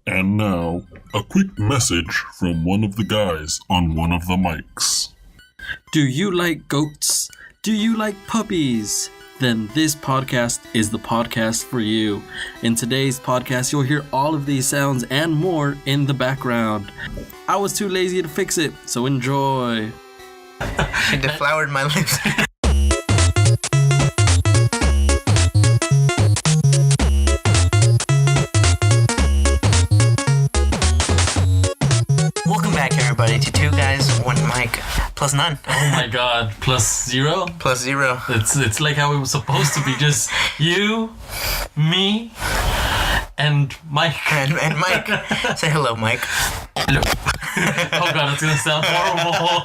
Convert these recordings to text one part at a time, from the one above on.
And now, a quick message from one of the guys on one of the mics. Do you like goats? Do you like puppies? Then this podcast is the podcast for you. In today's podcast, you'll hear all of these sounds and more in the background. I was too lazy to fix it, so enjoy. She deflowered my lips. Welcome back, everybody, to Two Guys, One Mic, plus none. Oh my god, plus zero? Plus zero. It's like how it was supposed to be, just you, me, and Mike. And Mike. Say hello, Mike. Hello. Oh god, it's gonna sound horrible.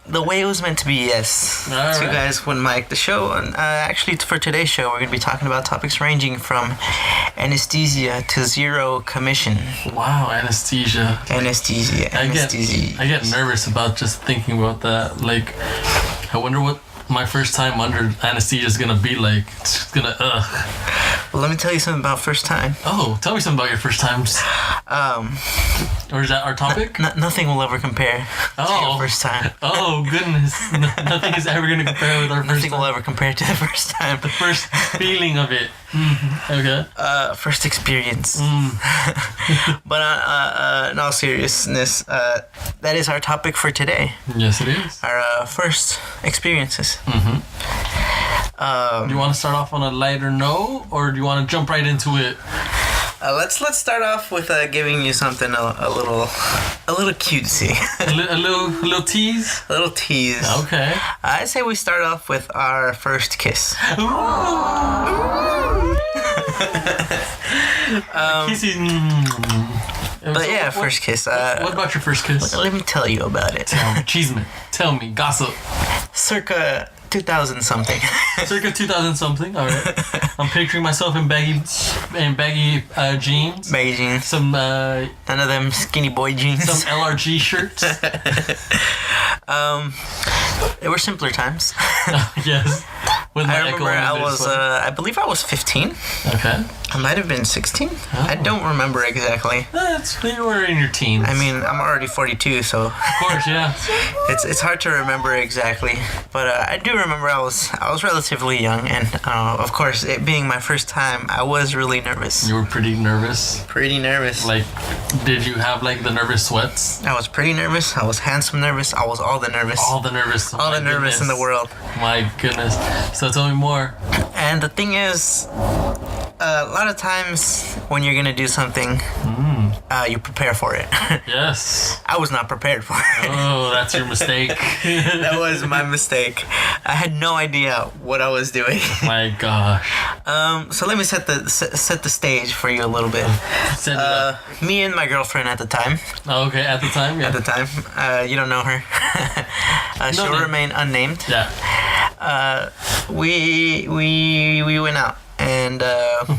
The way it was meant to be, yes. All Two right. Guys, One Mic. The show, actually, for today's show, we're going to be talking about topics ranging from anesthesia to zero commission. Wow, anesthesia. Anesthesia. I get nervous about just thinking about that. Like, I wonder what my first time under anesthesia is gonna be like. It's just gonna Well, let me tell you something about first time. Oh, tell me something about your first times. Or is that our topic? Nothing will ever compare to your first time. Oh goodness, nothing is ever gonna compare with our first Nothing time. will ever compare to the first time. The first feeling of it. Okay. First experience. But in all seriousness, that is our topic for today. Yes, it is. Our first experiences. Do you want to start off on a lighter note, or do you want to jump right into it? Let's start off with giving you something a little cutesy. A little tease. A little tease. Okay. I say we start off with our first kiss. Kissing. But yeah, first kiss. What about your first kiss? Let me tell you about it. Tell me, gossip. Circa 2000 something. Circa 2000 something. All right. I'm picturing myself in baggy jeans. Baggy jeans. Some None of them skinny boy jeans. some LRG shirts. They were simpler times. Yes. With I remember I believe I was 15. Okay. I might have been 16. I don't remember exactly. You were in your teens. I mean, I'm already 42, so Of course, yeah. it's hard to remember exactly. But I do remember I was relatively young, and of course, it being my first time, I was really nervous. You were pretty nervous. Pretty nervous. Like, did you have like the nervous sweats? I was pretty nervous. I was handsome nervous. I was all the nervous. All the nervous. All the nervous in the world. My goodness. So tell me more. And the thing is, a lot of times when you're gonna do something, you prepare for it. Yes. I was not prepared for it. Oh, that's your mistake. That was my mistake. I had no idea what I was doing. My gosh. So let me set the stage for you a little bit. Set it up. Me and my girlfriend at the time. Oh, okay, at the time, yeah. At the time, you don't know her. She'll name. remain unnamed. Yeah. We went out, and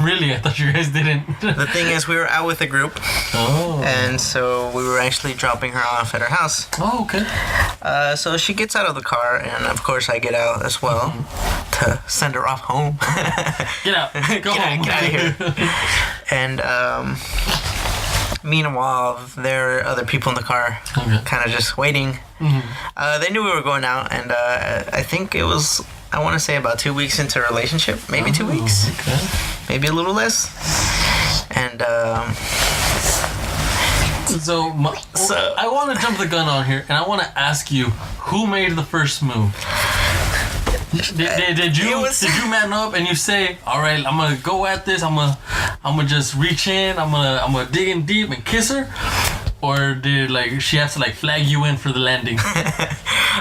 Really? I thought you guys didn't. the thing is, we were out with a group, Oh. and so we were actually dropping her off at her house. Oh, okay. So she gets out of the car, and of course I get out as well to send her off home. Get out. Go home. Get out of here. And meanwhile, there are other people in the car, Okay. kind of just waiting. They knew we were going out, and I think it was, I want to say, about 2 weeks into a relationship, maybe 2 weeks, Okay. maybe a little less. And So I want to jump the gun on here, and I want to ask you, who made the first move? Did you man up and you say, all right, I'm gonna go at this, I'm gonna just reach in, I'm gonna dig in deep and kiss her? Or did she have to flag you in for the landing?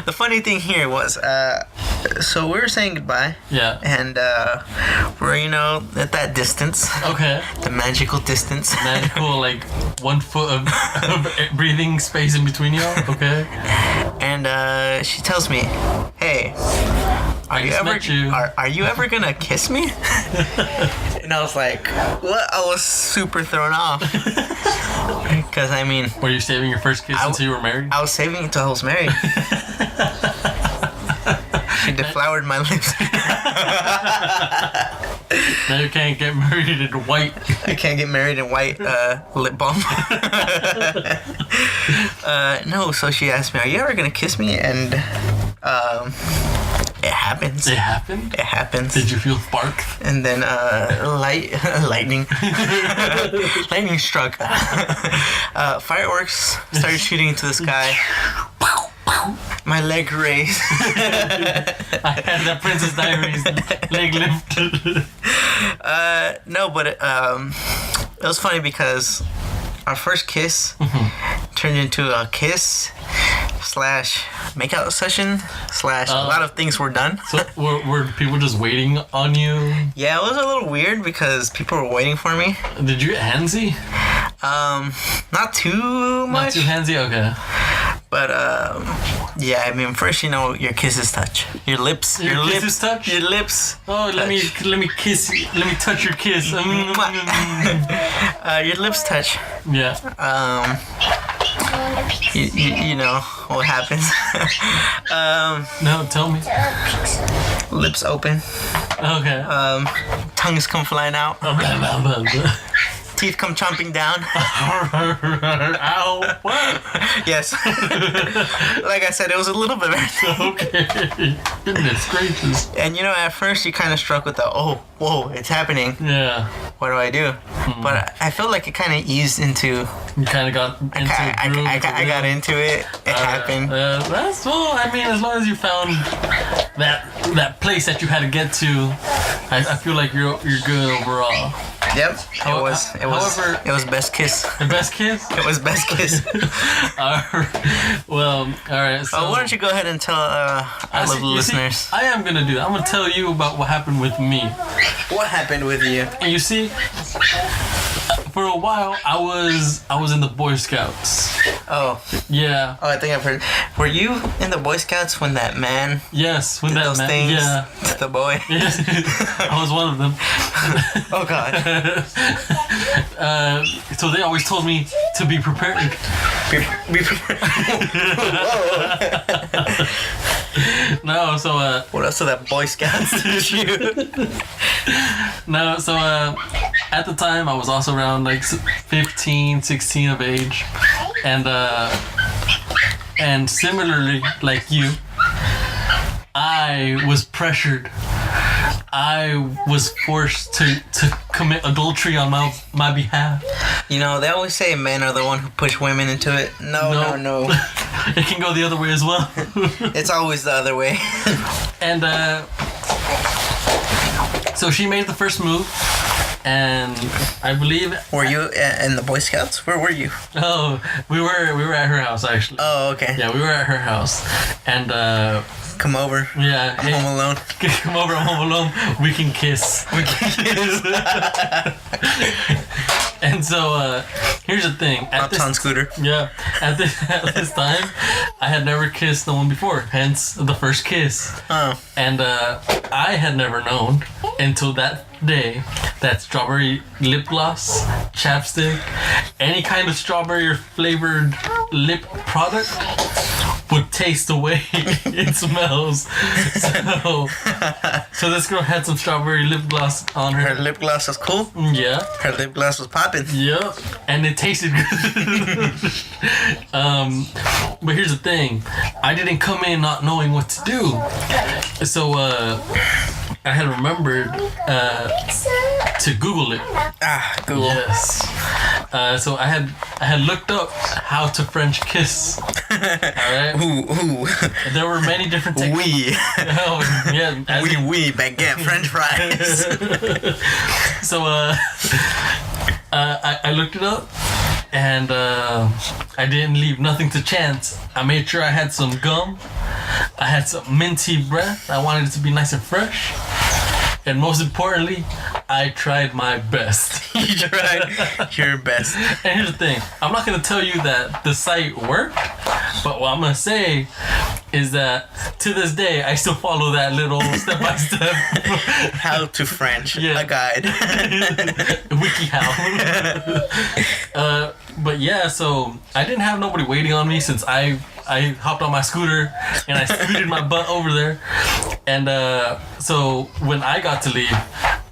the funny thing here was, so we were saying goodbye. Yeah. And we're, at that distance. Okay. The magical distance. Magical 1 foot of breathing space in between y'all. Okay. And she tells me, "Hey, are you ever gonna kiss me?" And I was like, "What?" I was super thrown off because I mean, Were you saving your first kiss until you were married? I was saving it until I was married. She deflowered my lips. Now you can't get married in white. I can't get married in white lip balm. No, so she asked me, "Are you ever gonna kiss me?" And it happens. It happened? It happens. Did you feel sparks? And then lightning struck. Fireworks started shooting into the sky. My leg raised. I had that Princess Diaries leg lifted. No, but it was funny because our first kiss turned into a kiss / makeout session / a lot of things were done. So were people just waiting on you? Yeah, it was a little weird because people were waiting for me. Did you get handsy? Not too much. Not too handsy? Okay. But yeah, I mean, first your kisses touch, your lips, Your kisses touch? your lips. Oh, let me kiss you. Let me touch your kiss. Your lips touch. Yeah. You know what happens. No, tell me. Lips open. Okay. Tongues come flying out. Teeth come chomping down. Ow. What? Yes. Like I said, it was a little bit. Okay. Goodness gracious. And at first you kind of struck with the, oh, whoa, it's happening. Yeah. What do I do? But I felt like it kind of eased into. You kind of got into the groove. I got into it. It happened. That's well. I mean, as long as you found that place that you had to get to, I feel like you're good overall. Yep. It was best kiss. The best kiss? It was best kiss. Well, all right. So, why don't you go ahead and tell our lovely listeners. I am gonna do that. I'm gonna tell you about what happened with me. What happened with you? And you see, for a while I was in the Boy Scouts. Oh. Yeah. Oh, I think I've heard. Were you in the Boy Scouts when that man? Yes, when did that those man. Things Yeah. To the boy. Yes. I was one of them. Oh God. So they always told me to be prepared. Be prepared. Whoa. No, so what else did that Boy Scouts teach you? No, so at the time I was also around like 15, 16 of age, and similarly like you, I was pressured. I was forced to commit adultery on my behalf. They always say men are the one who push women into it. No. It can go the other way as well. It's always the other way. And so she made the first move, and I believe. Were you in the Boy Scouts? Where were you? Oh, we were at her house actually. Oh, okay. Yeah, we were at her house, and come over. Yeah, I'm home alone. Come over, I'm home alone. We can kiss. And so here's the thing. Uptown scooter. Yeah. At this time, I had never kissed no one before. Hence the first kiss. Oh. And I had never known until that day that strawberry lip gloss, chapstick, any kind of strawberry flavored lip product would taste the way it smells. So this girl had some strawberry lip gloss on her. Her lip gloss was cool. Yeah. Her lip gloss was popping. Yep. And it tasted good. But here's the thing. I didn't come in not knowing what to do. So I had remembered to Google it. Google. Yes. So I had looked up how to French kiss. All right. Ooh. There were many different techniques. Oui. Oh, yeah. Oui, baguette, French fries. So I looked it up, and I didn't leave nothing to chance. I made sure I had some gum. I had some minty breath. I wanted it to be nice and fresh. And most importantly, I tried my best. You tried your best. And here's the thing. I'm not going to tell you that the site worked, but what I'm going to say is that to this day, I still follow that little step-by-step. How to French. Yeah. A guide. WikiHow. But yeah, so I didn't have nobody waiting on me since I hopped on my scooter and I scooted my butt over there. And so when I got to leave,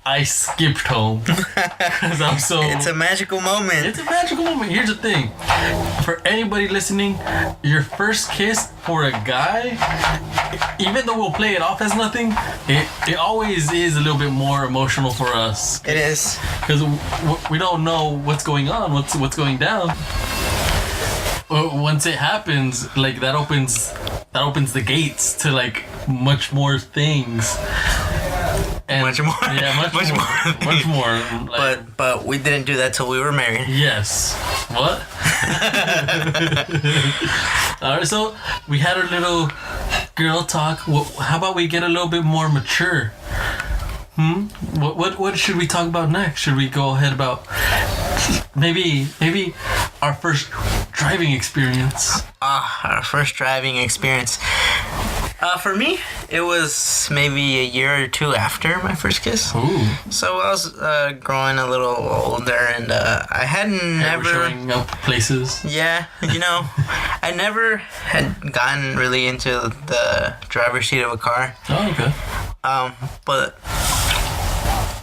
I skipped home because I'm so. It's a magical moment. It's a magical moment. Here's the thing, for anybody listening, your first kiss for a guy, even though we'll play it off as nothing, it always is a little bit more emotional for us. It is, because we don't know what's going on, what's going down. Once it happens, like that opens the gates to like much more things. And much more. Yeah, much more. Like, but we didn't do that till we were married. Yes. What? All right. So we had our little girl talk. How about we get a little bit more mature? What should we talk about next? Should we go ahead about maybe our first driving experience? Our first driving experience. For me, it was maybe a year or two after my first kiss. Ooh. So I was growing a little older, and I hadn't never showing up places. Yeah, I never had gotten really into the driver's seat of a car. Oh, okay. But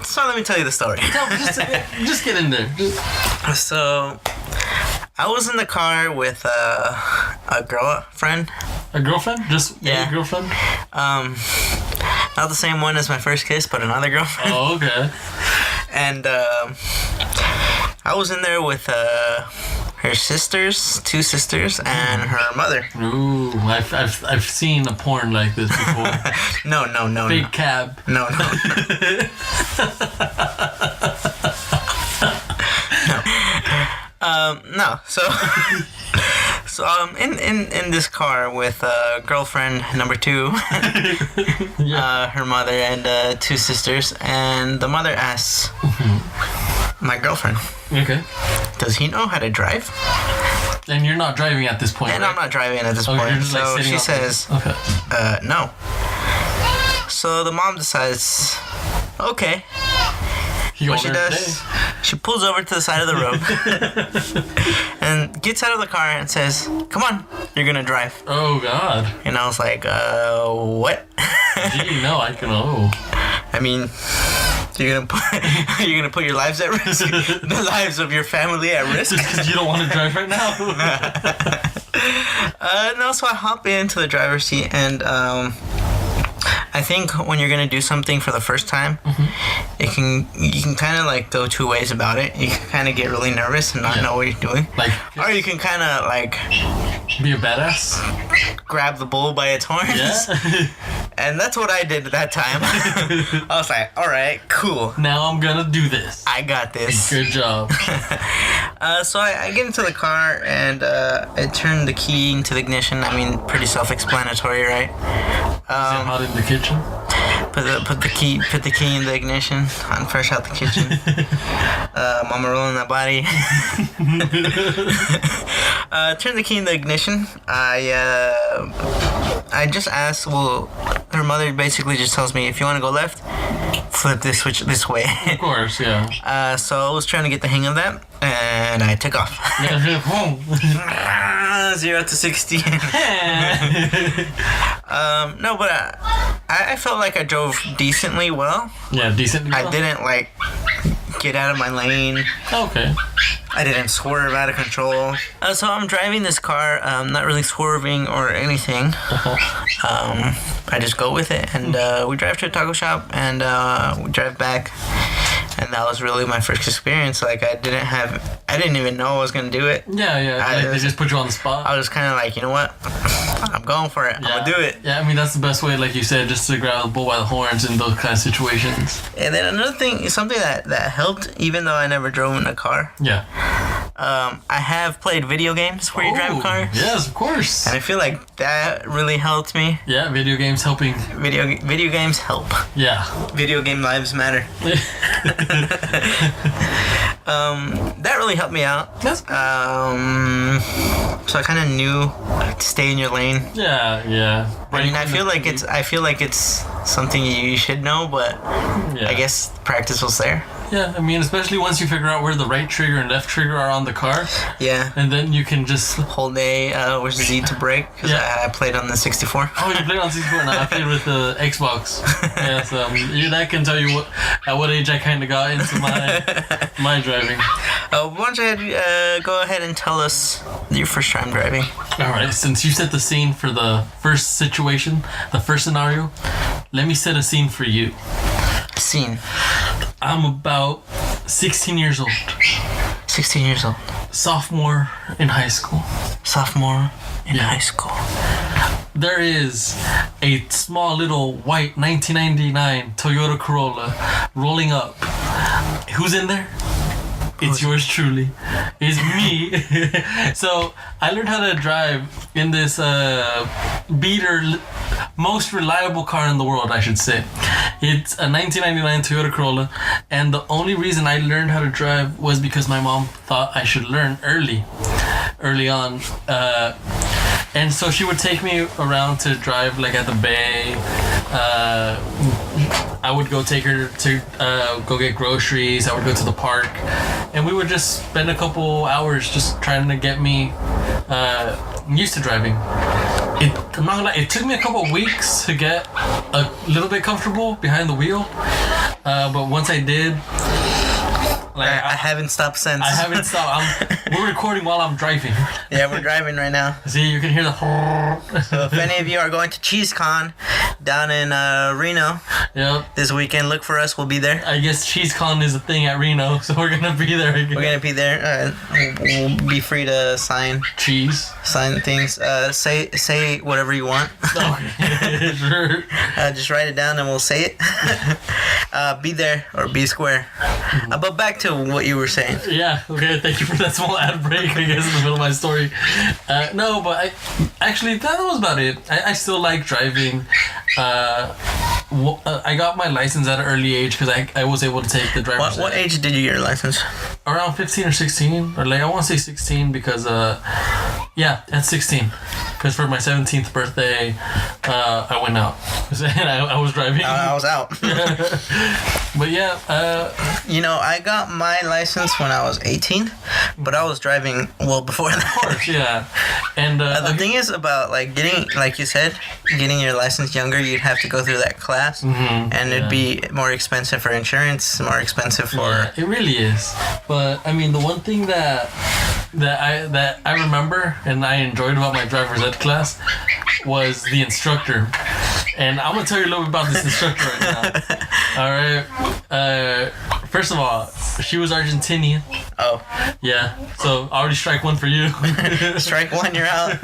so let me tell you the story. Just get in there. So I was in the car with a girlfriend. A girlfriend? Just yeah. A girlfriend? Not the same one as my first kiss, but another girlfriend. Oh, okay. And I was in there with her sisters, two sisters, and her mother. Ooh, I've seen a porn like this before. No. Big cab. No. No. So in this car with girlfriend number 2, Yeah. her mother and 2 sisters, and the mother asks my girlfriend, Okay. does he know how to drive? And you're not driving at this point, And right? I'm not driving at this You're point. just, like, So sitting she off says, Okay. no. So the mom decides, okay. What she does, she pulls over to the side of the road and gets out of the car and says, come on, you're gonna drive. Oh, God. And I was like, what? Gee, no, I can. Oh. I mean, you're gonna put your lives at risk, the lives of your family at risk. Because you don't want to drive right now. No, so I hop into the driver's seat, and I think when you're gonna do something for the first time, you can kind of like go two ways about it. You can kind of get really nervous and not know what you're doing, Like, or you can kind of like be a badass. grab the bull by its horns. Yeah. And that's what I did at that time. I was like, all right, cool. Now I'm gonna do this. I got this. Good job. So I get into the car and I turn the key into the ignition. I mean, pretty self-explanatory, right? Is it hot in the kitchen? Put the key in the ignition. I'm fresh out the kitchen. Mama rolling that body. Turn the key in the ignition. I just asked. Well, her mother basically just tells me, if you want to go left, flip this switch this way. Of course, yeah. So I was trying to get the hang of that, and I took off. 0 to 60. No, but I felt like I drove decently well. Yeah, decently well. I didn't like get out of my lane. Okay. I didn't swerve out of control. So I'm driving this car, not really swerving or anything. I just go with it, and we drive to a taco shop, and we drive back. And that was really my first experience. Like, I didn't even know I was gonna do it. Yeah. They just put you on the spot. I was kind of like, you know what? I'm going for it. I'm gonna do it. Yeah, I mean, that's the best way, like you said, just to grab the bull by the horns in those kind of situations. And then another thing is something that helped, even though I never drove in a car. Yeah. I have played video games where you drive cars. Yes, of course. And I feel like that really helped me. Yeah, video games helping. Video games help. Yeah. Video game lives matter. That really helped me out. That's so I kind of knew to stay in your lane. Yeah. I mean, I feel like it's something you should know, but yeah. I guess practice was there. Yeah, I mean, especially once you figure out where the right trigger and left trigger are on the car. Yeah. And then you can just... Hold A, or Z to brake, because I played on the 64. Oh, you played on 64? No, I played with the Xbox. Yeah, so that can tell you at what age I kind of got into my driving. Why don't you go ahead and tell us your first time driving? Alright, since you set the scene for the first situation, the first scenario, let me set a scene for you. Scene. I'm about 16 years old. 16 years old. Sophomore in high school. Sophomore in high school. There is a small little white 1999 Toyota Corolla rolling up. Who's in there? It's yours truly. It's me. So I learned how to drive in this beater, most reliable car in the world, I should say. It's a 1999 Toyota Corolla, and the only reason I learned how to drive was because my mom thought I should learn early on. And so she would take me around to drive, like at the bay. I would go take her to go get groceries. I would go to the park, and we would just spend a couple hours just trying to get me used to driving. I'm not gonna lie, it took me a couple of weeks to get a little bit comfortable behind the wheel, but once I did, like I haven't stopped since. I haven't stopped. We're recording while I'm driving. Yeah, we're driving right now. See, you can hear the. So if any of you are going to CheeseCon down in Reno this weekend, look for us. We'll be there. I guess CheeseCon is a thing at Reno, so we're gonna be there again. We're gonna be there. We'll be free to sign things. Say whatever you want. Okay, sure. Just write it down and we'll say it. Be there or be square. But back to what you were saying. Yeah, okay, thank you for that small ad break, I guess, in the middle of my story. No, but that was about it. I still like driving. I got my license at an early age because I was able to take the driver's What age did you get your license? Around 15 or 16. Or like, I want to say 16 because, at 16. Because for my 17th birthday, I went out. And I was driving. I was out. But yeah. I got my license when I was 18, but I was driving well before that. Of course, yeah. And the thing is about getting, like you said, getting your license younger, you'd have to go through that class, and it'd be more expensive for insurance, more expensive for. Yeah, it really is. But I mean, the one thing that I remember and I enjoyed about my driver's ed class was the instructor. And I'm gonna tell you a little bit about this instructor right now. All right. First of all, she was Argentinian. Oh. Yeah. So already strike one for you. Strike one, you're out.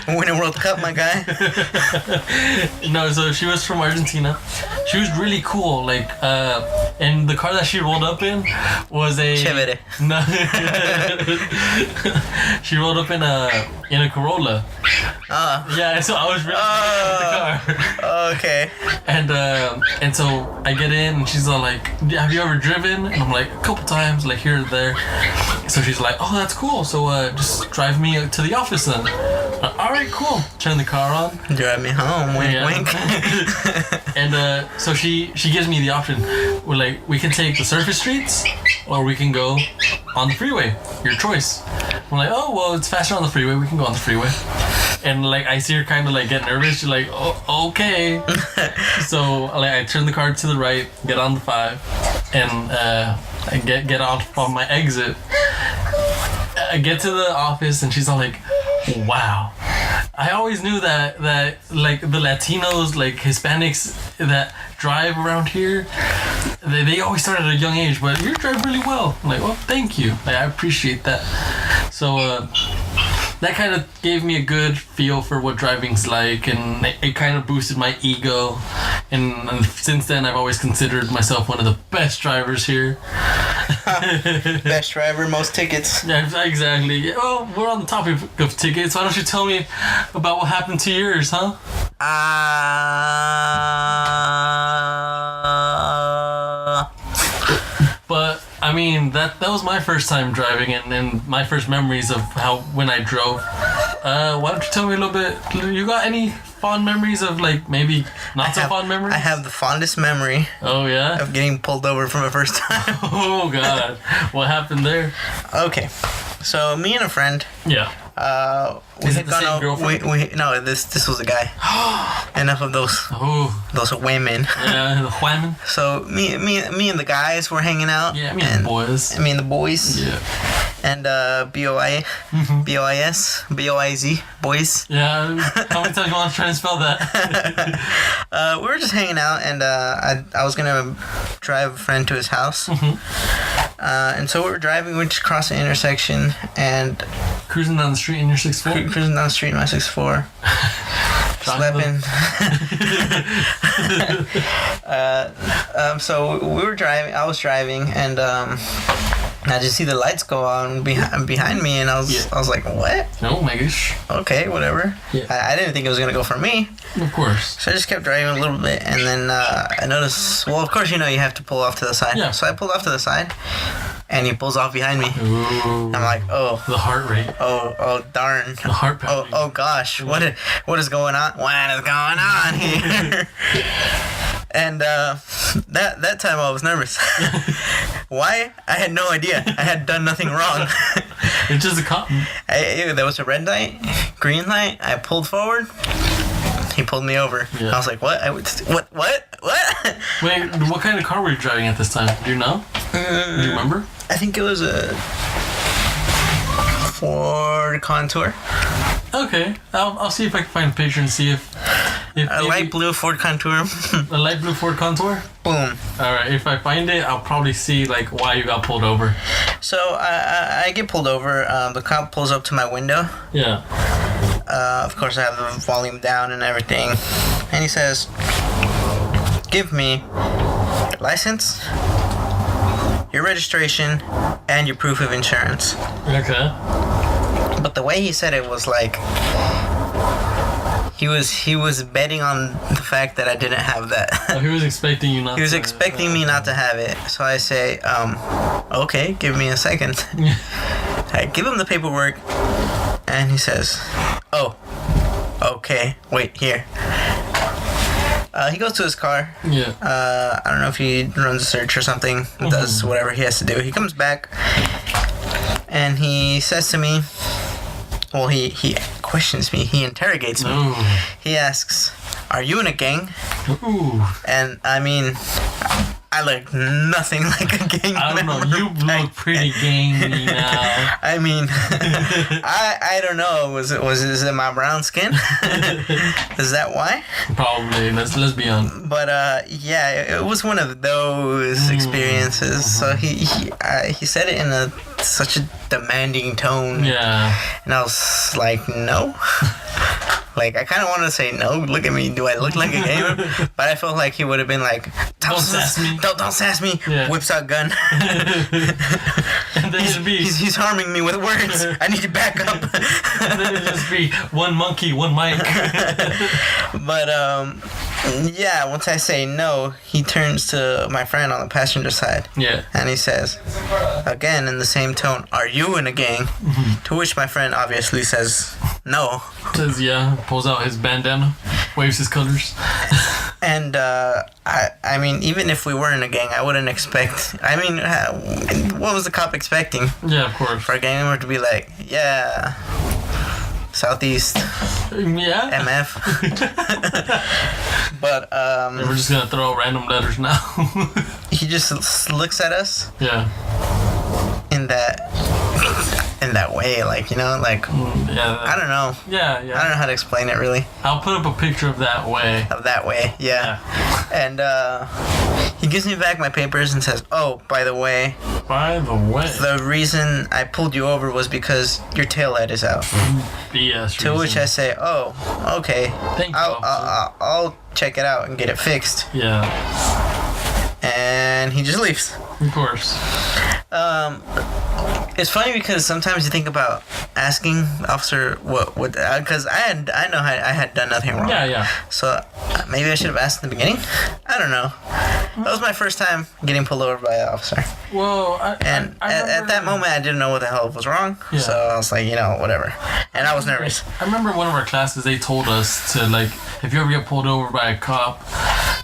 Winning World Cup, my guy. No, so she was from Argentina. She was really cool. Like, and the car that she rolled up in was a Chévere. No. She rolled up in a Corolla. Yeah, so I was really with the car. Okay. And so I get in and she's all like, have you ever driven? And I'm like, a couple times, like here or there. So she's like, oh, that's cool. So just drive me to the office then. All right, cool. Turn the car on. Drive me home. Wink, wink. And so she gives me the option. We're like, we can take the surface streets or we can go on the freeway. Your choice. I'm like, oh, well, it's faster on the freeway. We can go on the freeway. And like I see her kind of like get nervous. She's like, oh, okay. So like I turn the car to the right, get on the 5, and I get off on my exit. I get to the office and she's all like, wow. I always knew that like the Latinos, like Hispanics that drive around here, they always start at a young age, but you drive really well. I'm like, well, thank you. Like, I appreciate that. So that kind of gave me a good feel for what driving's like, and it kind of boosted my ego. And since then, I've always considered myself one of the best drivers here. Best driver, most tickets. Yeah, exactly. Well, we're on the topic of tickets. Why don't you tell me about what happened to yours, huh? But I mean, that was my first time driving, and my first memories of when I drove. Why don't you tell me a little bit? You got any fond memories of like maybe not so fond memories? I have the fondest memory. Oh yeah. Of getting pulled over for my first time. Oh god, what happened there? Okay, so me and a friend. Yeah. We Is had it the same girlfriend? No, this was a guy. Enough of those women. Yeah, the women. So me and the guys were hanging out. Yeah, me and the boys. Me and the boys. Yeah. And B-O-I-Z, boys. Yeah, how many times you want to try and spell that? We were just hanging out, and I was gonna drive a friend to his house. And so we were driving, we just crossed the intersection, and cruising down the street in your 6'4"? Cruising down the street in my 6'4". Slapping. So we were driving, I was driving, and I just see the lights go on behind me, and I was like, what? Oh my gosh. Okay, whatever. Yeah. I didn't think it was gonna go for me. Of course. So I just kept driving a little bit, and then I noticed, well, of course, you have to pull off to the side. Yeah. So I pulled off to the side, and he pulls off behind me. Ooh. I'm like, oh. The heart rate. Oh, darn. The heart pounding. Oh gosh. Yeah. What is going on? What is going on here? And that time I was nervous. Why? I had no idea. I had done nothing wrong. It's just a cop. There was a red light, green light. I pulled forward. He pulled me over. Yeah. I was like, what? What? Wait, what kind of car were you driving at this time? Do you know? Do you remember? I think it was a Ford Contour. Okay, I'll see if I can find a picture and see if a light blue Ford Contour. A light blue Ford Contour? Boom. Alright, if I find it, I'll probably see like why you got pulled over. So I get pulled over. The cop pulls up to my window. Yeah. Of course, I have the volume down and everything. And he says, give me your license, your registration, and your proof of insurance. Okay. But the way he said it was like he was betting on the fact that I didn't have that. Oh, he was expecting you not. He was expecting me not to have it. So I say, okay, give me a second. I give him the paperwork, and he says, oh, okay, wait here. He goes to his car. Yeah. I don't know if he runs a search or something. Does whatever he has to do. He comes back, and he says to me, well, he questions me. He interrogates me. Ooh. He asks, are you in a gang? Ooh. And I mean, I look nothing like a gang member. I don't know. You look pretty gangy now. I mean, I don't know. Was it my brown skin? Is that why? Probably. Let's be honest. But yeah, it was one of those experiences. So he said it in such a demanding tone. Yeah. And I was like, no. Like, I kind of wanted to say, no, look at me, do I look like a gamer? But I felt like he would have been like, don't sass me. Don't sass me. Yeah. Whips out gun. And then it'd be... He's harming me with words. I need to back up. And then it'd just be one monkey, one mic. But, yeah, once I say no, he turns to my friend on the passenger side. Yeah. And he says, again, in the same tone, are you in a gang? To which my friend obviously says, no. Says, yeah, pulls out his bandana, waves his colors. And, I mean, even if we were in a gang, I wouldn't expect... I mean, what was the cop expecting? Yeah, of course. For a gang member to be like, yeah... Southeast. Yeah. MF. But we're just gonna throw random letters now. He just looks at us. Yeah. In that way, like, like yeah. I don't know. Yeah. I don't know how to explain it really. I'll put up a picture of that way. Yeah. And he gives me back my papers and says, "Oh, by the way, the reason I pulled you over was because your tail light is out." BS. To which I say, "Oh, okay. Thank you. I'll check it out and get it fixed." Yeah. And he just leaves. Of course. It's funny because sometimes you think about asking the officer what because I know I had done nothing wrong. Yeah. So maybe I should have asked in the beginning. I don't know. That was my first time getting pulled over by an officer. Well, at that moment, I didn't know what the hell was wrong. Yeah. So I was like, whatever. And I was nervous. I remember one of our classes, they told us to, like, if you ever get pulled over by a cop,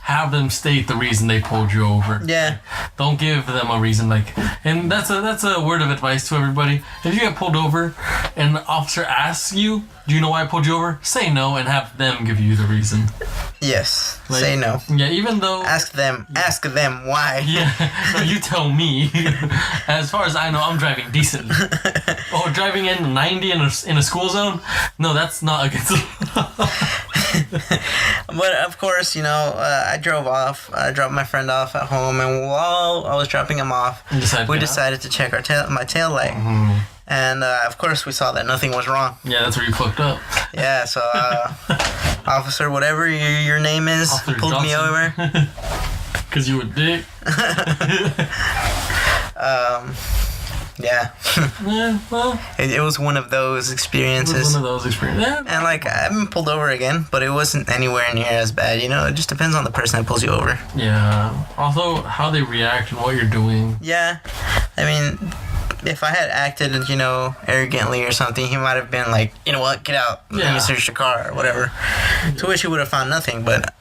have them state the reason they pulled you over. Yeah. Don't give them a reason, like, and that's a word of advice to everybody. If you get pulled over and the officer asks you, do you know why I pulled you over? Say no and have them give you the reason. Yes. Like, say no. Yeah, even though... Ask them why. Yeah, no, you tell me. As far as I know, I'm driving decently. Oh, driving in 90 in a school zone? No, that's not against the law. But of course, I drove off. I dropped my friend off at home, and while I was dropping him off, we decided to check my tail light. Mm-hmm. And of course, we saw that nothing was wrong. Yeah, that's where you fucked up. Yeah, so officer, whatever your name is, Officer pulled Johnson. me over. Cause you a dick. Yeah. Yeah, well. It was one of those experiences. Yeah. And like, I've been pulled over again, but it wasn't anywhere near as bad. It just depends on the person that pulls you over. Yeah. Also, how they react and what you're doing. Yeah. I mean, if I had acted, arrogantly or something, he might have been like, you know what, get out. Let me search your car or whatever. To which he would have found nothing, but...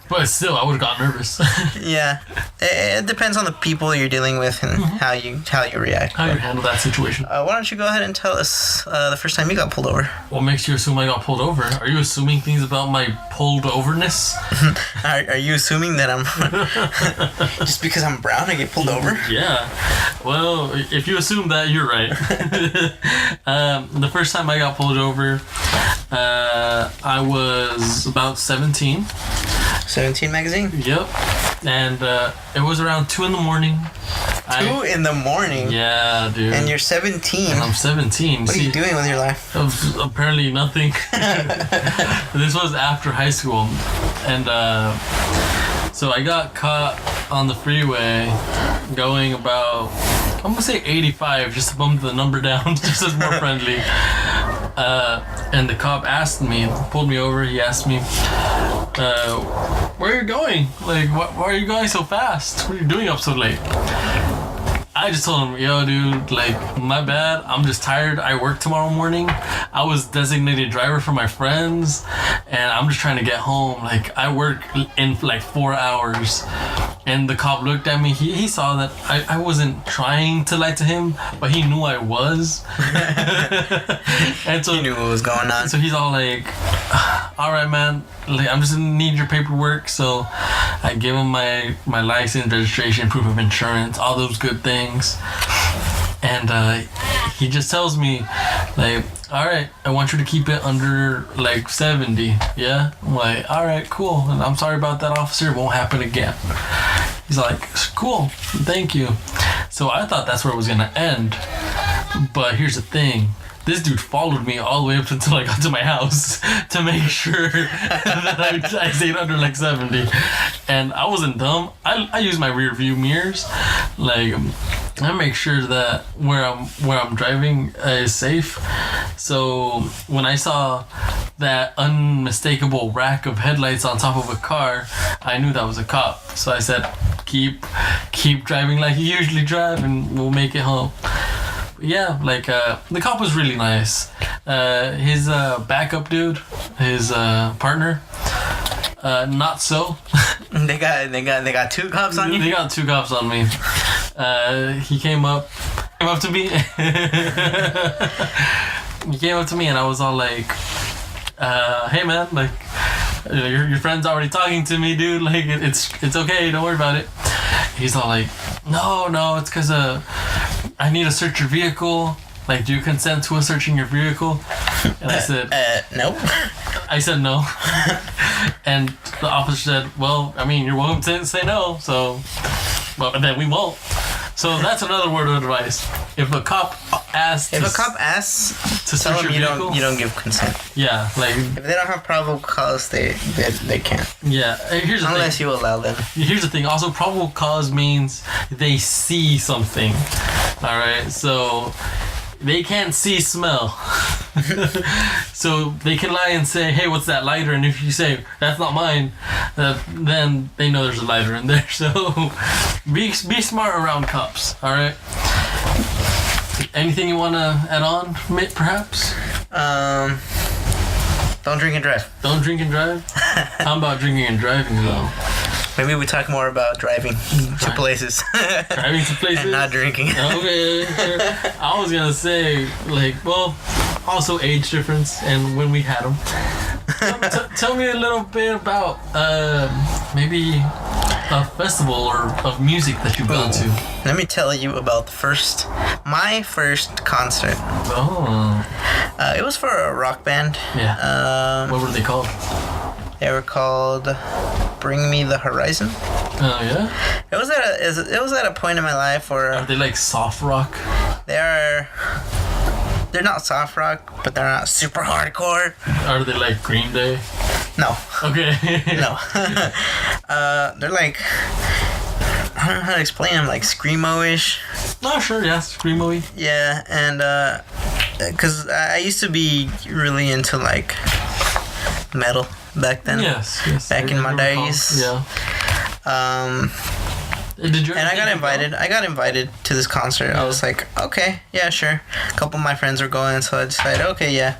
But still, I would have gotten nervous. Yeah. It depends on the people you're dealing with and how you react. How you handle that situation. Why don't you go ahead and tell us the first time you got pulled over? What makes you assume I got pulled over? Are you assuming things about my pulled overness? Are you assuming that I'm... just because I'm brown, I get pulled over? Yeah. Well, if you assume that, you're right. The first time I got pulled over, I was about 17. 17 magazine? Yep. And it was around 2 in the morning. 2 in the morning? Yeah, dude. And you're 17? And I'm 17. What are you doing with your life? Apparently nothing. This was after high school. And so I got caught on the freeway going about, I'm going to say 85, just to bump the number down, just as more friendly. And the cop asked me, pulled me over, he asked me, where are you going? Like, why are you going so fast? What are you doing up so late? I just told him, yo, dude, like, my bad. I'm just tired. I work tomorrow morning. I was designated driver for my friends, and I'm just trying to get home. Like, I work in like 4 hours. And the cop looked at me. He saw that I wasn't trying to lie to him, but he knew I was. And so he knew what was going on. So he's all like, all right, man, like, I'm just gonna need your paperwork. So I give him my license, registration, proof of insurance, all those good things. And he just tells me, like, all right, I want you to keep it under like 70. Yeah? I'm like, all right, cool. And I'm sorry about that, officer. It won't happen again. He's like, cool, thank you. So I thought that's where it was gonna end. But here's the thing. This dude followed me all the way up until I got to my house to make sure that I stayed under like 70. And I wasn't dumb. I use my rear view mirrors. Like, I make sure that where I'm driving is safe. So when I saw that unmistakable rack of headlights on top of a car, I knew that was a cop. So I said, keep driving like you usually drive and we'll make it home. Yeah, like, the cop was really nice. His backup dude, his partner, not so. They got 2 cops on you? They got 2 cops on me. He came up to me. He came up to me and I was all like, hey man, like, your friend's already talking to me, dude. Like, it's okay, don't worry about it. He's all like, no, it's because I need to search your vehicle. Like, do you consent to us searching your vehicle? And I said, nope. I said no. And the officer said, well, I mean, you're welcome to say no, so, but then we won't. So that's another word of advice. If a cop asks to search your vehicle, you don't give consent. Yeah, like, if they don't have probable cause, they can't. Yeah, here's the unless thing. you allow them. Here's the thing. Also, probable cause means they see something. All right, so they can't see smell. So they can lie and say, hey, what's that lighter? And if you say, that's not mine, then they know there's a lighter in there. So be smart around cops, all right? Anything you want to add on, Mitt, perhaps? Don't drink and drive. Don't drink and drive? How about drinking and driving, though? Maybe we talk more about driving to places. Driving to places? And not drinking. Okay, sure. I was going to say, like, well, also age difference and when we had them. Tell me a little bit about maybe a festival or of music that you've gone to. Let me tell you about my first concert. Oh. It was for a rock band. Yeah. What were they called? They were called Bring Me the Horizon. Oh yeah. It was at a point in my life where Are they like soft rock? they're not soft rock, but they're not super hardcore. Are they like Green Day? No. Okay. No. They're like, I don't know how to explain them, like screamo-ish. Oh sure, yeah, screamo-y. Yeah, and because I used to be really into like metal back then. Yes. Back in my days. Yeah. Did you? And I got invited to this concert. Yeah. I was like, okay, yeah, sure. A couple of my friends were going, so I decided, okay, yeah.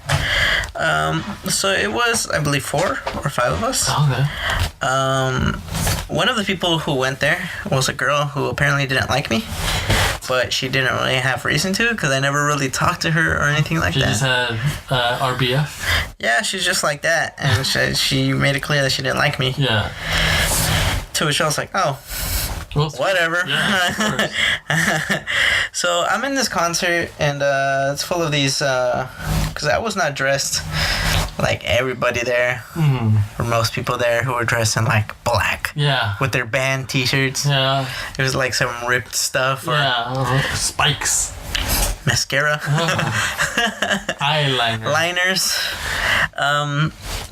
So it was, I believe, 4 or 5 of us. Okay. One of the people who went there was a girl who apparently didn't like me, but she didn't really have reason to because I never really talked to her or anything like She that. just had RBF. Yeah, she's just like that, and she made it clear that she didn't like me. Yeah. To which I was like, oh. Well, Whatever. Yeah, of course. So I'm in this concert and it's full of these because I was not dressed like everybody there or most people there who were dressed in like black Yeah. with their band t-shirts. Yeah. It was like some ripped stuff or Spikes. mascara. Eyeliner. Liners.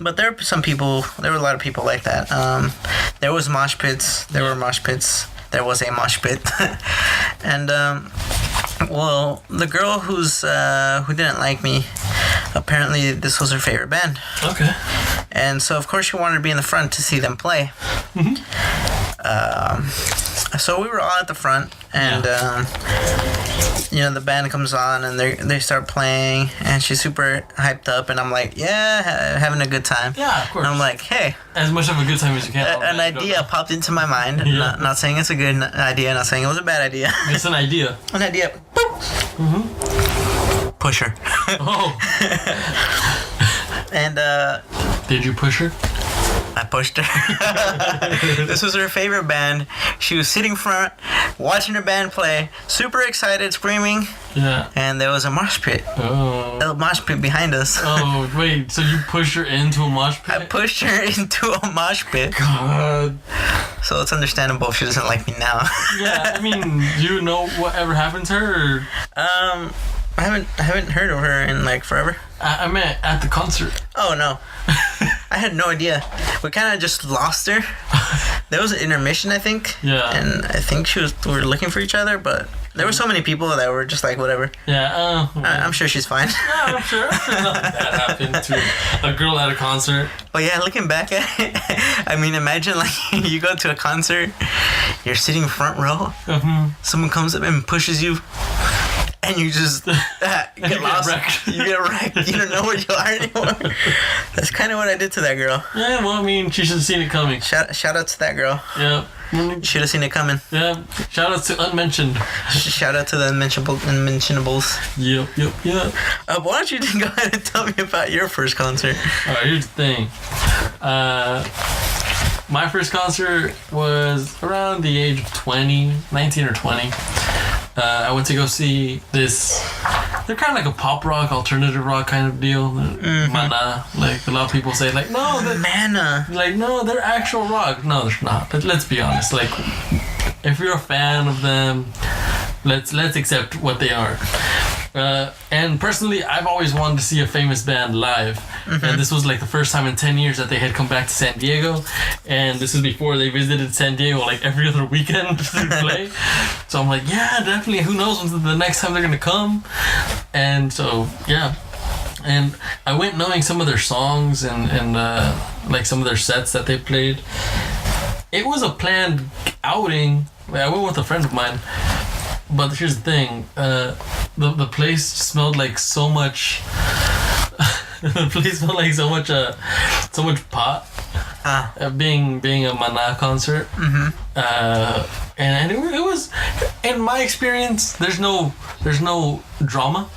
But there were a lot of people like that. There was mosh pits. There were mosh pits. There was a mosh pit. And, well, the girl who didn't like me, apparently this was her favorite band. Okay. And so, of course, she wanted to be in the front to see them play. So we were all at the front, and the band comes on, and they start playing, and she's super hyped up, and I'm like, yeah, having a good time. Yeah, of course. And I'm like, hey, As much of a good time as you can. an idea popped into my mind. Yeah. Not saying it's a good idea, not saying it was a bad idea. It's an idea. An idea. Boop. Push her. Oh. And Did you push her? I pushed her. This was her favorite band. She was sitting front, watching her band play, super excited, screaming. Yeah. And there was a mosh pit. Oh. A mosh pit behind us. Oh, wait. So you pushed her into a mosh pit? I pushed her into a mosh pit. God. So it's understandable if she doesn't like me now. Yeah, I mean, do you know whatever happened to her? Or? I haven't heard of her in like forever. I meant at the concert. Oh no. I had no idea. We kind of just lost her. There was an intermission, I think. Yeah. And I think we were looking for each other, but there were so many people that were just like, whatever. Yeah. I'm sure she's fine. Yeah, I'm sure nothing bad happened to a girl at a concert. But yeah, looking back at it, I mean, imagine like you go to a concert, you're sitting front row, someone comes up and pushes you, and you just get lost. Wrecked. You get wrecked. You don't know where you are anymore. That's kind of what I did to that girl. Yeah, well, I mean, she should have seen it coming. Shout out to that girl. Yeah. Should have seen it coming. Yeah. Shout out to Unmentioned. Shout out to the unmentionables. Yep. Why don't you go ahead and tell me about your first concert? Alright, here's the thing. My first concert was around the age of 19 or 20. I went to go see this. They're kind of like a pop rock, alternative rock kind of deal. Mana, like a lot of people say, like no, Mana. Like no, they're actual rock. No, they're not. But let's be honest. Like, if you're a fan of them, let's accept what they are. And personally, I've always wanted to see a famous band live. And this was like the first time in 10 years that they had come back to San Diego. And this is before they visited San Diego like every other weekend to play. So I'm like, yeah, definitely. Who knows when's the next time they're going to come? And so, yeah. And I went knowing some of their songs and like some of their sets that they played. It was a planned outing. I went with a friend of mine. But here's the thing. The place smelled like so much... the place smelled like so much pot. Being a Mana concert. And it was... In my experience, there's no drama.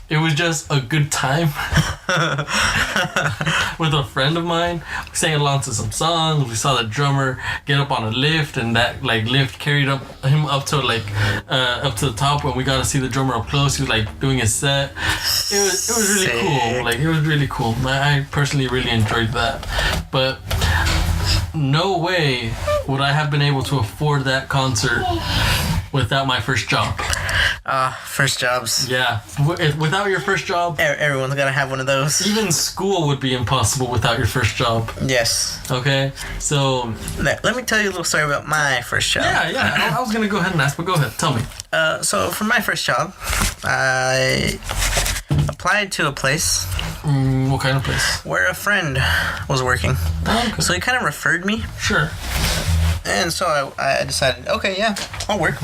It was just a good time with a friend of mine. We sang along to some songs. We saw the drummer get up on a lift, and that like lift carried him up to the top. When we got to see the drummer up close, he was like doing his set. It was really cool. Like it was really cool. I personally really enjoyed that. But no way would I have been able to afford that concert without my first job. First jobs. Yeah. Without your first job... Everyone's gotta have one of those. Even school would be impossible without your first job. Yes. Okay? So... Let me tell you a little story about my first job. Yeah. I was gonna go ahead and ask, but go ahead. Tell me. So for my first job, I applied to a place. What kind of place? Where a friend was working. Oh, okay. So he kind of referred me. Sure. And so I decided, okay, yeah, I'll work.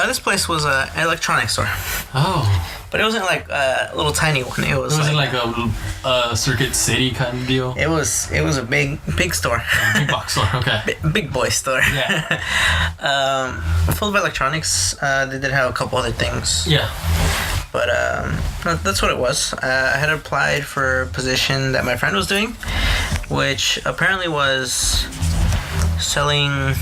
This place was an electronics store. Oh. But it wasn't like a little tiny one. It was like a Circuit City kind of deal? It was a big store. Big box store, okay. Big boy store. Yeah. Full of electronics. They did have a couple other things. Yeah. But that's what it was. I had applied for a position that my friend was doing, which apparently was selling...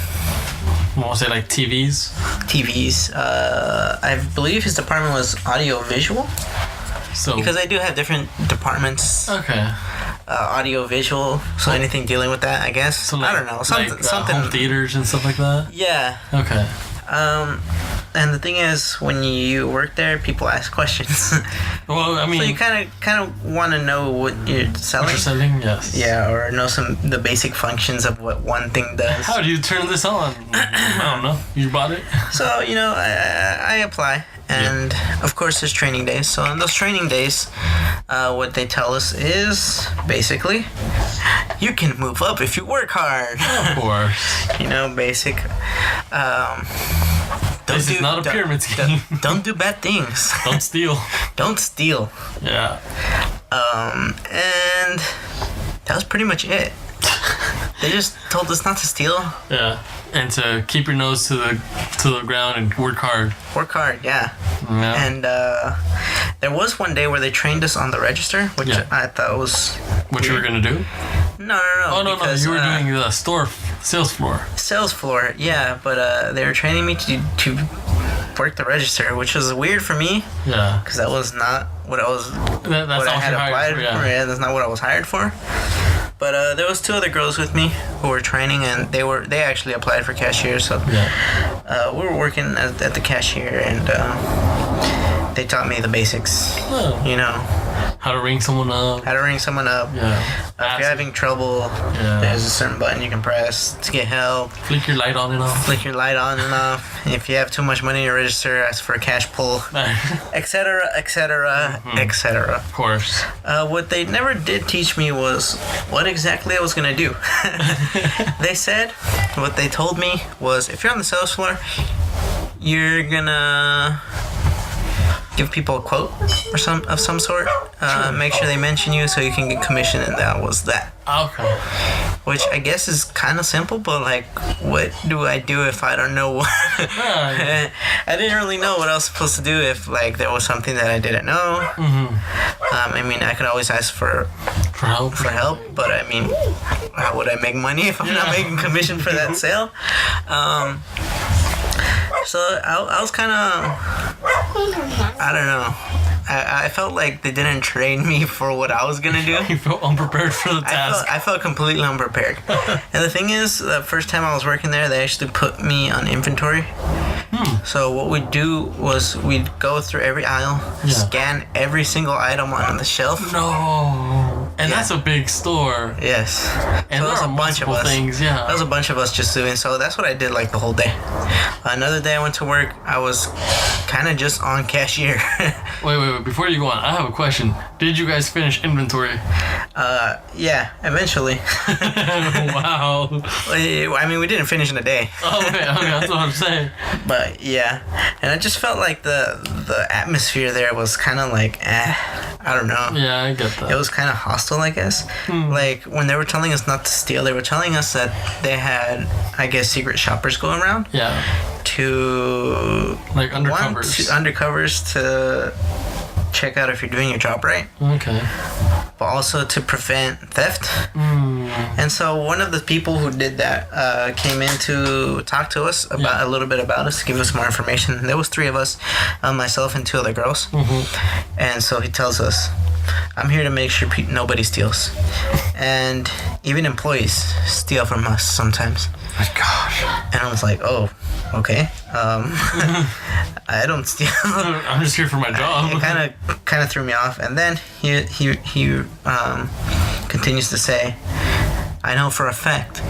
What was it, like TVs? TVs. I believe his department was audio visual. So because I do have different departments. Okay. Audio visual. So anything dealing with that, I guess. So like, I don't know. Something. Home theaters and stuff like that. Yeah. Okay. And the thing is, when you work there, people ask questions. Well, I mean, so you kind of want to know what you're selling. What you're selling, yes. Yeah, or know the basic functions of what one thing does. How do you turn this on? I don't know. You bought it. So I apply, and of course there's training days. So on those training days, what they tell us is basically, you can move up if you work hard. Of course. Basic. This is not a pyramid scheme. Don't do bad things. Don't steal. Don't steal. Yeah. And that was pretty much it. They just told us not to steal. Yeah. And to keep your nose to the ground and work hard. Work hard, yeah. And there was one day where they trained us on the register, which I thought was what weird. you were gonna do? No. Oh no, because, you were doing the sales floor. Sales floor, yeah. But they were training me to work the register, which was weird for me. Yeah. Because that was not what I was. That's what I had applied for. Yeah, that's not what I was hired for. But there was two other girls with me who were training, and they actually applied for cashier. So we were working at the cashier, and they taught me the basics. Oh. How to ring someone up. Yeah. If you're having trouble, there's a certain button you can press to get help. Flick your light on and off. If you have too much money in your register, ask for a cash pull, etc., etc., etc. Of course. What they never did teach me was what exactly I was going to do. What they told me was, if you're on the sales floor, you're going to give people a quote or some sort. Make sure they mention you so you can get commission, and that was that. Okay. Which I guess is kind of simple, but like, what do I do if I don't know what? I didn't really know what I was supposed to do if like there was something that I didn't know. I mean, I could always ask for help, but I mean, how would I make money if I'm not making commission for that sale? So I was kind of, I don't know. I felt like they didn't train me for what I was gonna do. You felt unprepared for the task. I felt completely unprepared. And the thing is, the first time I was working there, they actually put me on inventory. So what we'd do was we'd go through every aisle, scan every single item on the shelf. No. And that's a big store. Yes. And so there are a bunch of things, There was a bunch of us just doing, so that's what I did like the whole day. Another day I went to work, I was kind of just on cashier. Wait. Before you go on, I have a question. Did you guys finish inventory? Yeah, eventually. Wow. I mean, we didn't finish in a day. Okay, that's what I'm saying. But yeah, and I just felt like the atmosphere there was kind of like, I don't know. Yeah, I get that. It was kind of hostile, I guess. Like, when they were telling us not to steal, they were telling us that they had, I guess, secret shoppers going around. Yeah. To... Like undercovers. Undercovers to check out if you're doing your job right. Okay. But also to prevent theft. And so one of the people who did that came in to talk to us about a little bit about us, give us more information. There was 3 of us, myself and 2 other girls. And so he tells us, I'm here to make sure nobody steals. And even employees steal from us sometimes. My gosh. And I was like, oh, okay. I don't steal. I'm just here for my job. It kind of threw me off. And then he continues to say, I know for a fact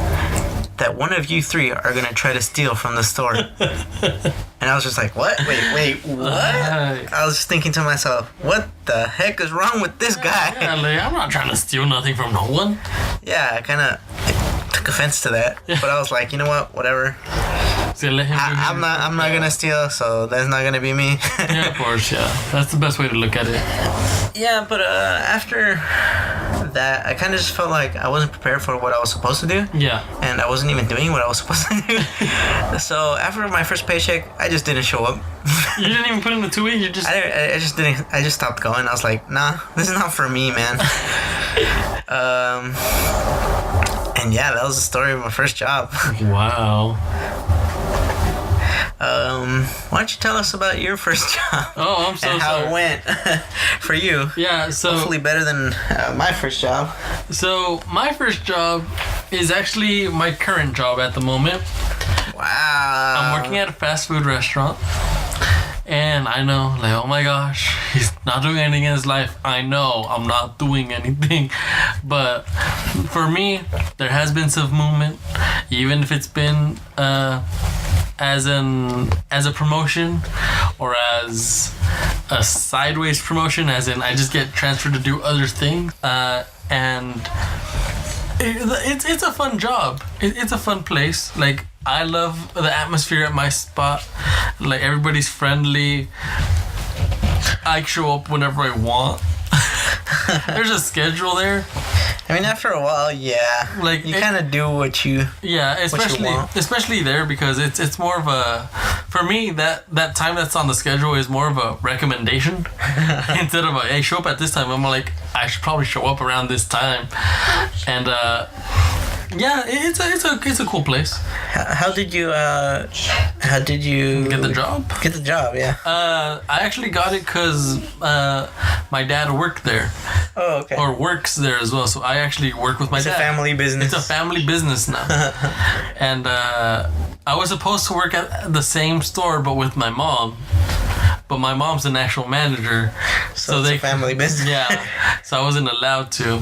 that one of you 3 are gonna try to steal from the store. And I was just like, what? Wait, what? I was just thinking to myself, what the heck is wrong with this guy? Yeah, like, I'm not trying to steal nothing from no one. Yeah, I kind of took offense to that. But I was like, you know what? Whatever. So let him I'm not gonna steal, so that's not gonna be me. Yeah, of course, yeah. That's the best way to look at it. Yeah, but after that, I kind of just felt like I wasn't prepared for what I was supposed to do. Yeah. And I wasn't even doing what I was supposed to do. So after my first paycheck, I just didn't show up. You didn't even put in the 2 weeks? You just... I just didn't. I just stopped going. I was like, nah, this is not for me, man. And yeah, that was the story of my first job. Wow. Why don't you tell us about your first job? Oh, I'm so and how sorry. it went for you. Yeah, so... Hopefully better than my first job. So, my first job is actually my current job at the moment. Wow. I'm working at a fast food restaurant. And I know, like, oh my gosh, he's not doing anything in his life. I know I'm not doing anything. But for me, there has been some movement. Even if it's been as a promotion or as a sideways promotion, as in I just get transferred to do other things. And it's a fun job. It's a fun place. Like, I love the atmosphere at my spot. Like, everybody's friendly. I show up whenever I want. There's a schedule there. I mean, after a while, yeah. Like, you kind of do what you especially there, because it's more of a, for me, that time that's on the schedule is more of a recommendation instead of a, hey, show up at this time. I'm like, I should probably show up around this time. And yeah, it's a cool place. How did you Get the job? Get the job, yeah. I actually got it because my dad worked there. Oh, okay. Or works there as well. So I actually work with my dad. It's a family business. It's a family business now. And I was supposed to work at the same store, but with my mom. But my mom's an actual manager. So it's a family business. Yeah. So I wasn't allowed to.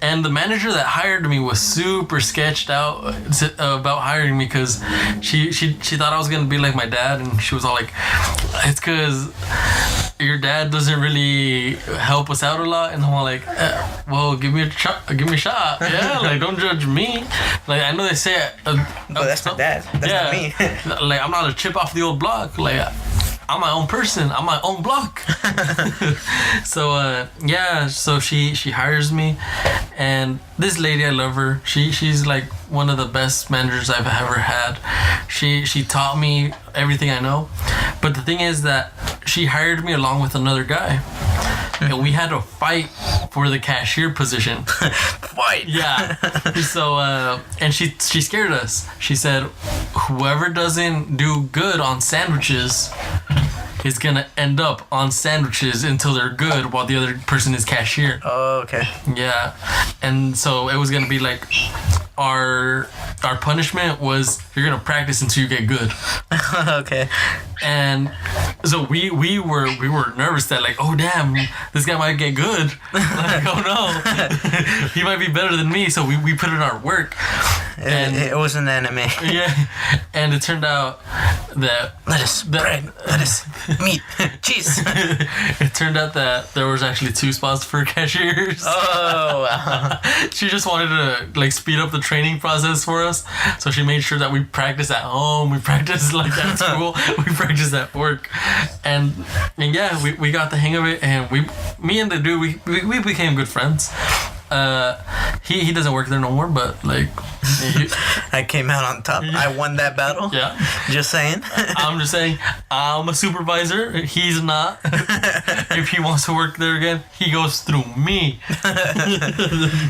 And the manager that hired me was super sketched out about hiring me because she thought I was gonna be like my dad, and she was all like, "It's because your dad doesn't really help us out a lot." And I'm all like, "Well, give me a shot. Yeah, like, don't judge me. Like, I know they say, but that's my dad. That's not me. Like, I'm not a chip off the old block. Like, I'm my own person. I'm my own block." So yeah, so she hires me, and this lady, I love her. She's like one of the best managers I've ever had. She taught me everything I know. But the thing is that she hired me along with another guy, and we had to fight for the cashier position. Fight. Yeah. So and she scared us. She said, whoever doesn't do good on sandwiches is gonna end up on sandwiches until they're good while the other person is cashier. Oh, okay. Yeah. And so it was gonna be like our punishment was you're gonna practice until you get good. Okay. And so we were nervous that like, oh damn, this guy might get good. Like, oh no, he might be better than me. So we put in our work. And it was an anime. Yeah, and it turned out that lettuce, bread, lettuce, meat, cheese. It turned out that there was actually 2 spots for cashiers. Oh, wow. She just wanted to like speed up the training process for us, so she made sure that we practice at home, we practice like at school, we practice at work, and yeah, we got the hang of it, and me and the dude we became good friends. He doesn't work there no more, but like I came out on top. I won that battle. Yeah. Just saying. I'm just saying, I'm a supervisor. He's not. If he wants to work there again, he goes through me.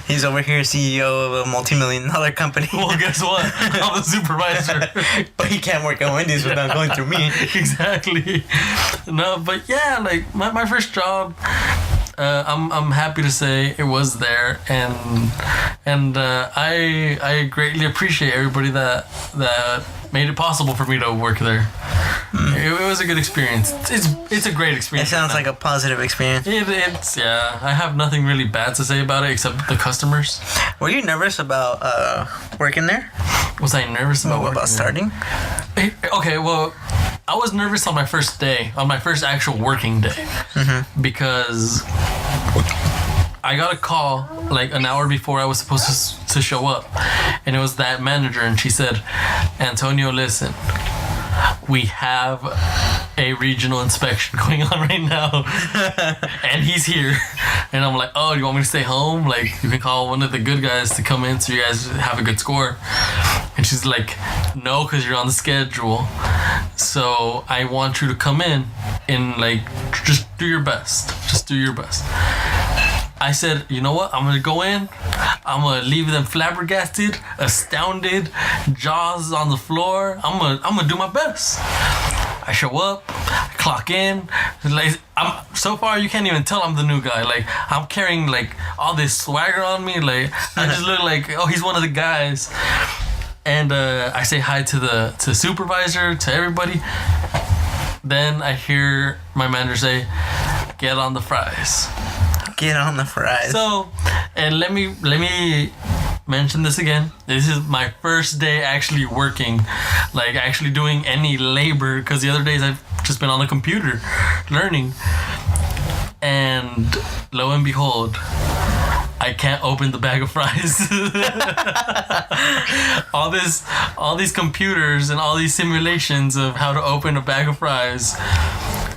He's over here CEO of a multi-million-dollar company. Well, guess what? I'm a supervisor. But he can't work at Wendy's without going through me. Exactly. No, but yeah, like my first job, I'm happy to say it was there, and I greatly appreciate everybody that made it possible for me to work there. It was a good experience. It's a great experience. It sounds like a positive experience. It's yeah. I have nothing really bad to say about it except the customers. Were you nervous about working there? Was I nervous about starting? Okay, well, I was nervous on my first day, on my first actual working day, because I got a call like an hour before I was supposed to show up, and it was that manager, and she said, Antonio, listen, we have a regional inspection going on right now, and he's here. And I'm like, oh, do you want me to stay home? Like, you can call one of the good guys to come in so you guys have a good score. And she's like, no, because you're on the schedule. So I want you to come in and like, just do your best. Just do your best. I said, you know what? I'm going to go in. I'm going to leave them flabbergasted, astounded, jaws on the floor. I'm going to do my best. I show up, I clock in. Like, so far you can't even tell I'm the new guy. Like, I'm carrying like all this swagger on me. Like, I just look like, oh, he's one of the guys. And I say hi to the supervisor, to everybody. Then I hear my manager say, get on the fries. Get on the fries. So, and let me mention this again. This is my first day actually working, like actually doing any labor, because the other days I've just been on the computer learning. And lo and behold, I can't open the bag of fries. all these computers and all these simulations of how to open a bag of fries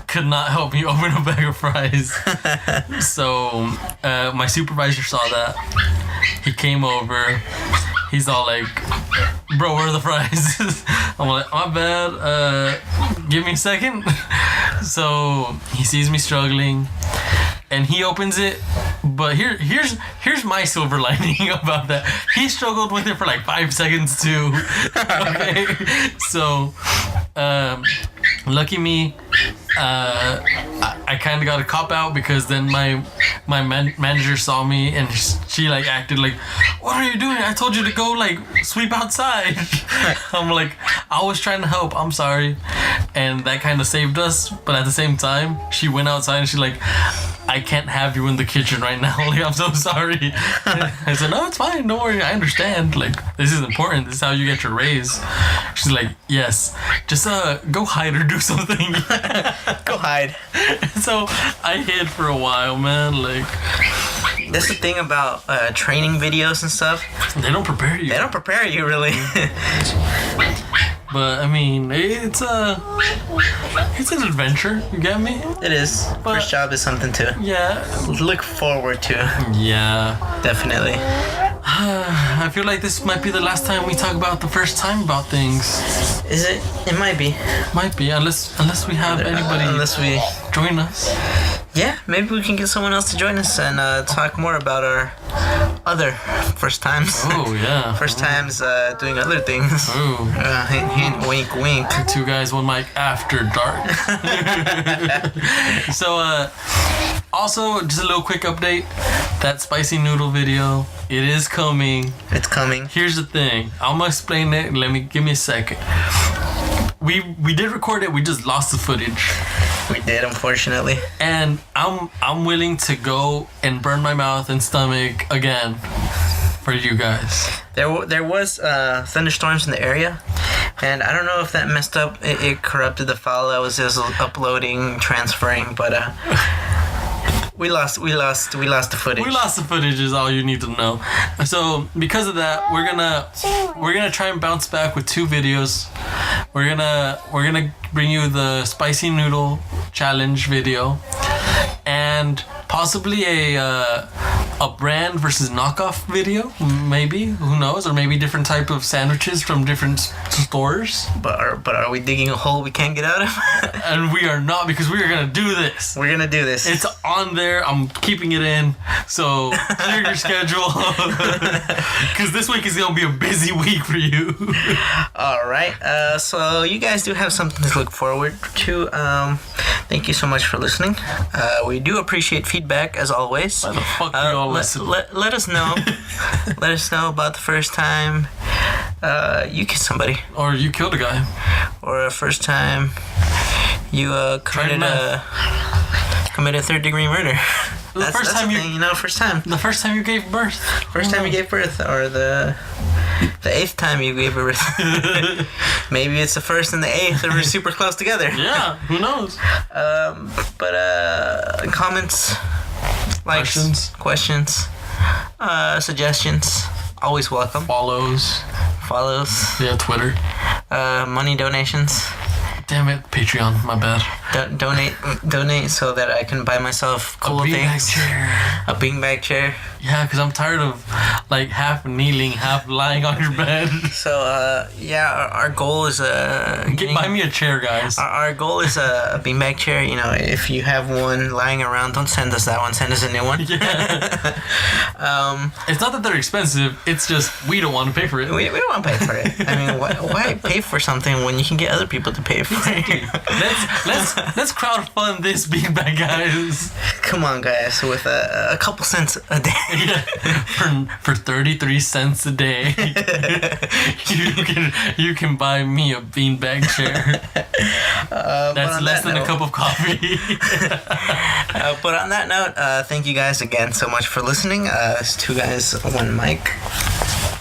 could not help me open a bag of fries. So my supervisor saw that. He came over. He's all like, bro, where are the fries? I'm like, my bad. Give me a second. So he sees me struggling, and he opens it. But here's my silver lining about that. He struggled with it for like 5 seconds too. Okay, so lucky me. I kind of got a cop out, because then my manager saw me, and she like acted like, what are you doing? I told you to go like sweep outside. I'm like, I was trying to help, I'm sorry. And that kind of saved us, but at the same time she went outside and she's like, I can't have you in the kitchen right now. Like, I'm so sorry. I said, no, it's fine, don't worry, I understand. Like, this is important, this is how you get your raise. She's like, yes, just go hide or do something. Go hide. So I hid for a while, man. Like, that's the thing about training videos and stuff. They don't prepare you. They don't prepare you, really. But I mean, it's an adventure. You get me? It is. But first job is something to look forward to. Yeah, definitely. I feel like this might be the last time we talk about the first time about things. Is it? It might be. Might be, unless we have anybody join us. Yeah, maybe we can get someone else to join us and talk more about our other first times. Oh, yeah. First times doing other things. Oh. Hint, hint, wink, wink. 2 guys, 1 mic after dark. So, also, just a little quick update. That spicy noodle video It is coming. It's coming. Here's the thing. I'm gonna explain it. Give me a second. We did record it. We just lost the footage. We did, unfortunately. And I'm willing to go and burn my mouth and stomach again for you guys. There was thunderstorms in the area, and I don't know if that messed up. It corrupted the file I was just uploading, transferring, but we lost the footage. We lost the footage is all you need to know. So because of that, we're gonna try and bounce back with 2 videos. We're gonna bring you the spicy noodle challenge video, and possibly a brand versus knockoff video, maybe, who knows, or maybe different type of sandwiches from different stores. But are we digging a hole we can't get out of? And we are not, because we are gonna do this. We're gonna do this. It's on there. I'm keeping it in. So clear your schedule, because this week is gonna be a busy week for you. All right. So you guys do have something to look forward to. Thank you so much for listening. We do appreciate feedback as always. Why the fuck do y'all listen? Let us know. Let us know about the first time you kissed somebody, Or you killed a guy. or a first time you committed 3rd-degree murder. The first time the thing, first time. The first time you gave birth. First time you gave birth, or the 8th time you gave birth. Maybe it's the 1st and the 8th, and we're super close together. Yeah, who knows? But comments, likes, questions, suggestions, always welcome. Follows. Yeah, Twitter. Money donations. Damn it, Patreon, my bad. Donate so that I can buy myself cool things. A beanbag chair. Yeah, because I'm tired of like half kneeling, half lying on your bed. So our goal is Buy me a chair, guys. Our goal is a beanbag chair. If you have one lying around, don't send us that one. Send us a new one. Yeah. It's not that they're expensive. It's just we don't want to pay for it. We don't want to pay for it. I mean, why pay for something when you can get other people to pay for it? Let's crowdfund this beanbag, guys. Come on, guys, with a couple cents a day. Yeah. For 33 cents a day, you can buy me a beanbag chair. That's less than a cup of coffee. But on that note, thank you guys again so much for listening. It's 2 guys, 1 mic.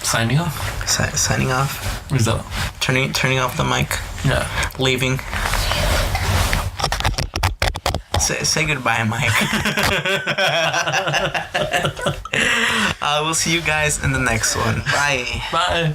Signing off. Signing off. Is that turning off the mic? Yeah. Leaving. Say goodbye, Mike. We'll see you guys in the next one. Bye. Bye.